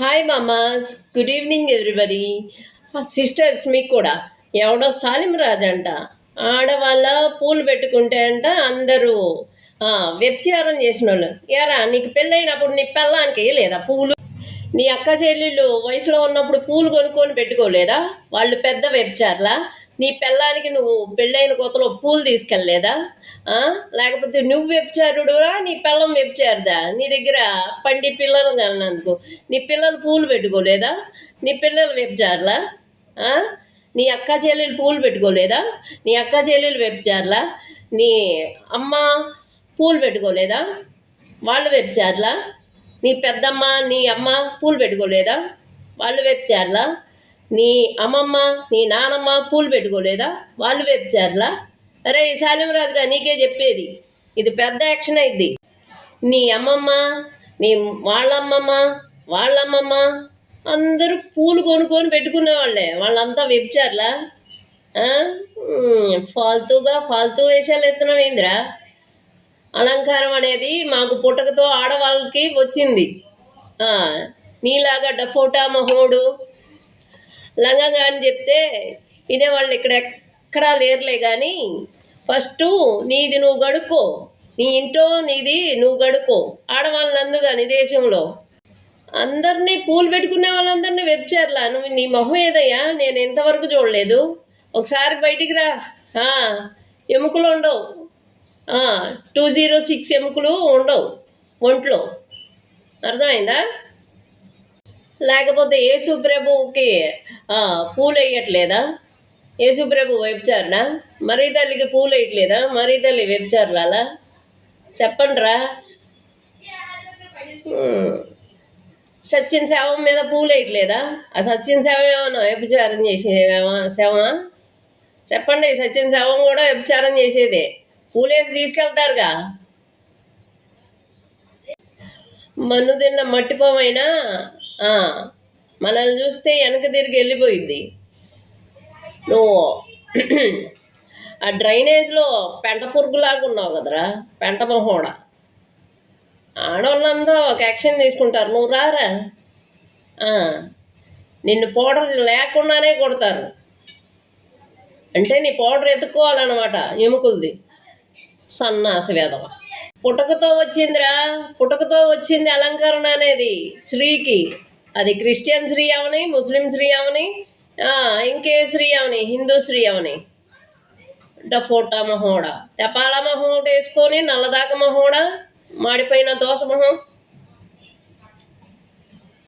Hi మామాస్, good evening everybody. Sisters మీకు కూడా ఎవడో సాలిం రాజు అంట ఆడవాళ్ళ పూలు పెట్టుకుంటే అంట అందరూ వ్యభిచారం చేసిన వాళ్ళు. ఎరా నీకు పెళ్ళైనప్పుడు నీ పెళ్ళానికి లేదా పూలు? నీ అక్క చెల్లెళ్ళు వయసులో ఉన్నప్పుడు పూలు కొనుక్కొని పెట్టుకోలేదా? వాళ్ళు పెద్ద వ్యభిచారులా? నీ పెళ్ళానికి నువ్వు పెళ్ళైన కొత్తలో పూలు తీసుకెళ్ళలేదా? లేకపోతే నువ్వు వ్యభిచారుడురా, నీ పిల్లం వ్యభిచారుదా? నీ దగ్గర పండి పిల్లలు కన్నందుకు నీ పిల్లలు పూలు పెట్టుకోలేదా? నీ పిల్లలు వ్యభిచారులా? ఆ? నీ అక్క చెల్లెలు పూలు పెట్టుకోలేదా? నీ అక్క చెల్లెలు వ్యభిచారులా? నీ అమ్మ పూలు పెట్టుకోలేదా? వాళ్ళు వ్యభిచారులా? నీ పెద్దమ్మ నీ అమ్మ పూలు పెట్టుకోలేదా? వాళ్ళు వ్యభిచారులా? నీ అమ్మమ్మ నీ నానమ్మ పూలు పెట్టుకోలేదా? వాళ్ళు వ్యభిచారులా? అరే శాలిమరాజుగా నీకే చెప్పేది, ఇది పెద్ద యాక్షన్ అయింది. నీ అమ్మమ్మ నీ వాళ్ళమ్మమ్మ వాళ్ళమ్మమ్మ అందరూ పూలు కొనుక్కొని పెట్టుకునే వాళ్ళే, వాళ్ళంతా వ్యభిచారులా? ఫాల్తూ వేషాలు ఎత్తున్నావు ఏందిరా? అలంకారం అనేది మాకు పుట్టకతో ఆడవాళ్ళకి వచ్చింది. నీలాగా డఫోటా మొహోడు లంగంగా అని చెప్తే వినేవాళ్ళు ఎక్కడా లేరులే. కానీ ఫస్ట్ నీది నువ్వు గడుక్కో, నీ ఇంట్లో నీది నువ్వు గడుక్కో. ఆడవాళ్ళని అందుగాని దేశంలో అందరినీ పూలు పెట్టుకునే వాళ్ళందరినీ వ్యభిచారులా? నువ్వు నీ మొహం ఏదయ్యా? నేను ఇంతవరకు చూడలేదు. ఒకసారి బయటికి రా. ఎముకలు ఉండవు, 206 ఎముకలు ఉండవు ఒంట్లో, అర్థమైందా? లేకపోతే యేసుప్రభువుకి పూలు వేయట్లేదా? యేసుప్రభు వ్యభిచారుడా? మరీ తల్లికి పూలు వేయట్లేదా? మరీ తల్లి వ్యభిచారులా? చెప్పండిరా. సత్యం శవం మీద పూలు వేయట్లేదా? ఆ సత్యం శవం ఏమన్నా వ్యభిచారం చేసేదేమో శవమా? చెప్పండి. సత్యం శవం కూడా వ్యభిచారం చేసేదే, పూలేసి తీసుకెళ్తారుగా. మన్ను తిన్న మట్టిపోమైనా మనల్ని చూస్తే వెనక తిరిగి వెళ్ళిపోయిద్ది. నువ్వు ఆ డ్రైనేజ్లో పెంట పురుగులాగా ఉన్నావు కదరా, పెంట మొహోడ. ఆడవాళ్ళంతా ఒక యాక్షన్ తీసుకుంటారు, నువ్వు రారా. నిన్ను పౌడర్ లేకుండానే కొడతారు. అంటే నీ పౌడర్ ఎత్తుక్కోవాలన్నమాట ఎముకలది. సన్నాసి వేదవ. పుటకతో వచ్చిందిరా, పుటకతో వచ్చింది అలంకరణ అనేది స్త్రీకి. అది క్రిస్టియన్ స్త్రీ అవని, ముస్లిం స్త్రీ అవని, ఇంకే స్త్రీ అవని, హిందూ స్త్రీ అవని. డఫోటా మొహోడ, తెపాల మొహం వేసుకొని నల్లదాక మొహోడ, మాడిపోయిన దోస మొహం.